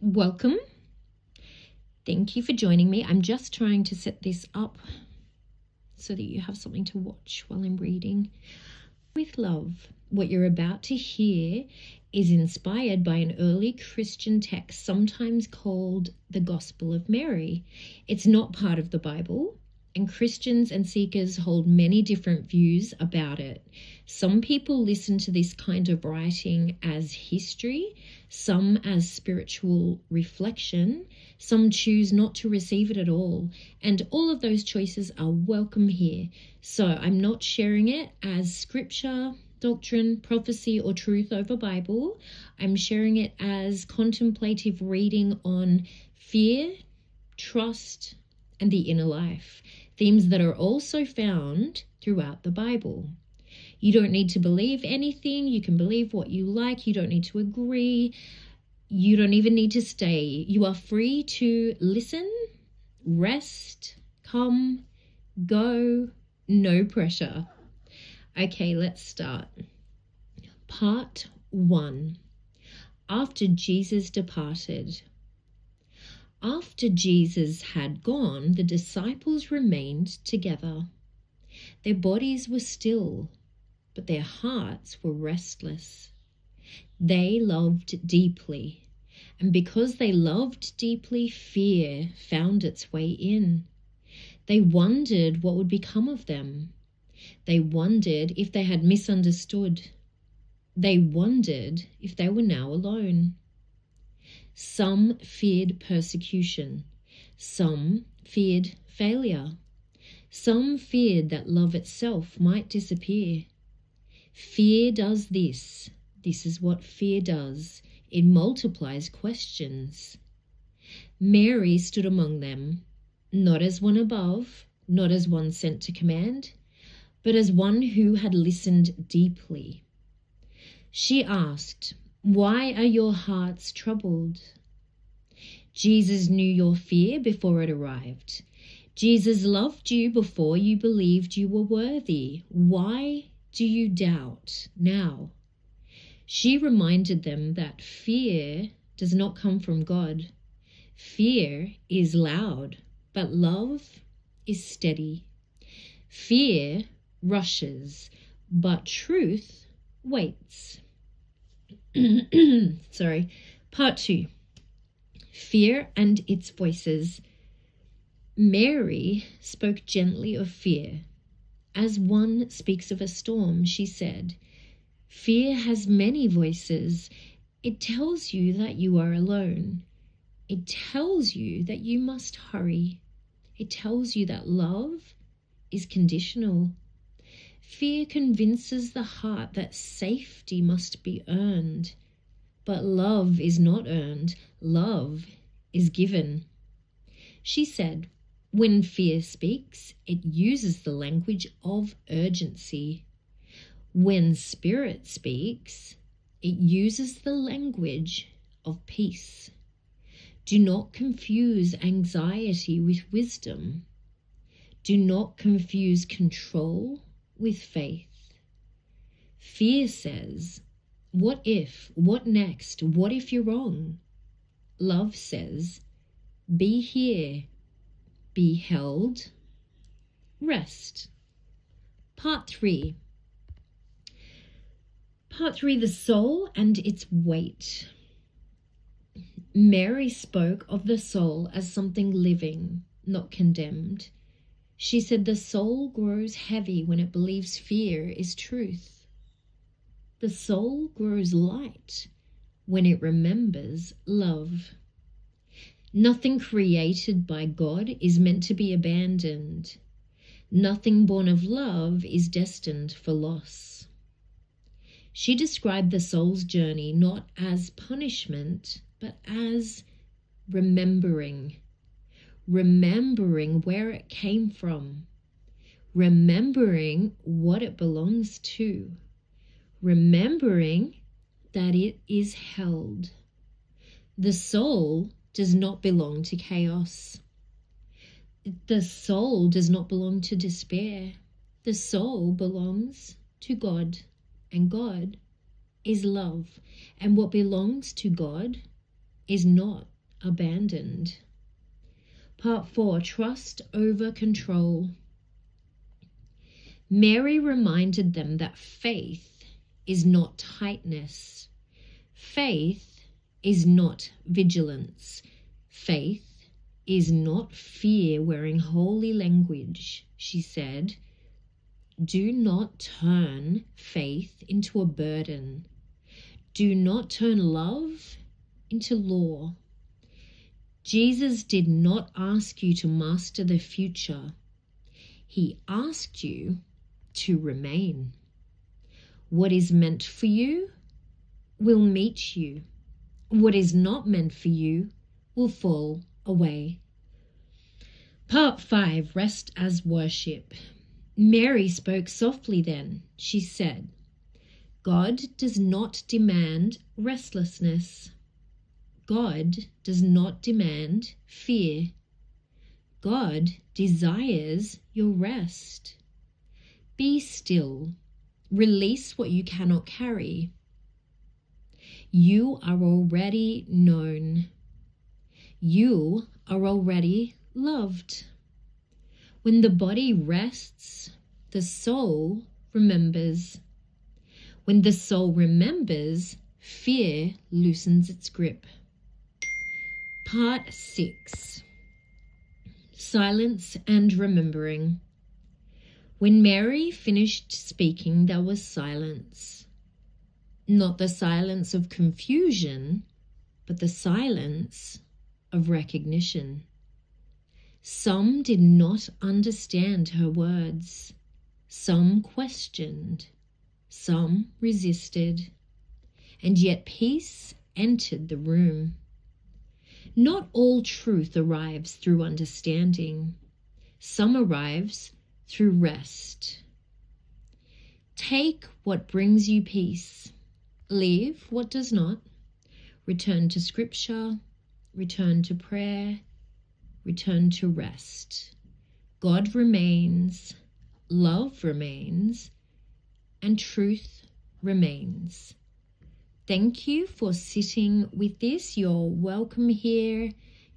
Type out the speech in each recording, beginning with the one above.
Welcome. Thank you for joining me. I'm just trying to set this up so that you have something to watch while I'm reading. With love, what you're about to hear is inspired by an early Christian text, sometimes called the Gospel of Mary. It's not part of the Bible, and Christians and seekers hold many different views about it. Some people listen to this kind of writing as history, some as spiritual reflection, some choose not to receive it at all, and all of those choices are welcome here. So I'm not sharing it as scripture, doctrine, prophecy, or truth over Bible. I'm sharing it as contemplative reading on fear, trust, and the inner life, themes that are also found throughout the Bible. You don't need to believe anything. You can believe what you like. You don't need to agree. You don't even need to stay. You are free to listen, rest, come, go, no pressure. Okay, let's start. Part 1. After Jesus departed. After Jesus had gone, the disciples remained together. Their bodies were still, but their hearts were restless. They loved deeply, and because they loved deeply, fear found its way in. They wondered what would become of them. They wondered if they had misunderstood. They wondered if they were now alone. Some feared persecution. Some feared failure. Some feared that love itself might disappear. Fear does this. This is what fear does. It multiplies questions. Mary stood among them, not as one above, not as one sent to command, but as one who had listened deeply. She asked, "Why are your hearts troubled?" Jesus knew your fear before it arrived. Jesus loved you before you believed you were worthy. Why do you doubt now? She reminded them that fear does not come from God. Fear is loud, but love is steady. Fear rushes, but truth waits. Sorry. Part 2. Fear and its voices. Mary spoke gently of fear. As one speaks of a storm, she said, "Fear has many voices. It tells you that you are alone. It tells you that you must hurry. It tells you that love is conditional. Fear convinces the heart that safety must be earned. But love is not earned. Love is given." She said, when fear speaks, it uses the language of urgency. When spirit speaks, it uses the language of peace. Do not confuse anxiety with wisdom. Do not confuse control with faith. Fear says, "What if? What next? What if you're wrong?" Love says, "Be here. Be held. Rest." Part 3. Part 3, the soul and its weight. Mary spoke of the soul as something living, not condemned. She said the soul grows heavy when it believes fear is truth. The soul grows light when it remembers love. Nothing created by God is meant to be abandoned. Nothing born of love is destined for loss. She described the soul's journey not as punishment, but as remembering. Remembering where it came from. Remembering what it belongs to. Remembering that it is held. The soul does not belong to chaos. The soul does not belong to despair. The soul belongs to God, and God is love. And what belongs to God is not abandoned. Part 4, trust over control. Mary reminded them that faith is not tightness. Faith is not vigilance. Faith is not fear wearing holy language. She said, do not turn faith into a burden. Do not turn love into law. Jesus did not ask you to master the future. He asked you to remain. What is meant for you will meet you. What is not meant for you will fall away. Part 5, rest as worship. Mary spoke softly then. She said, God does not demand restlessness. God does not demand fear. God desires your rest. Be still. Release what you cannot carry. You are already known. You are already loved. When the body rests, the soul remembers. When the soul remembers, fear loosens its grip. Part 6, silence and remembering. When Mary finished speaking, there was silence. Not the silence of confusion, but the silence of recognition. Some did not understand her words. Some questioned. Some resisted. And yet peace entered the room. Not all truth arrives through understanding. Some arrives through rest. Take what brings you peace. Leave what does not. Return to scripture. Return to prayer. Return to rest. God remains. Love remains. And truth remains. Thank you for sitting with this. You're welcome here.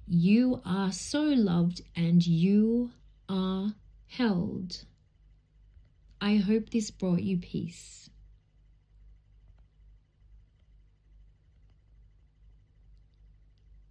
You are so loved and you are held. I hope this brought you peace.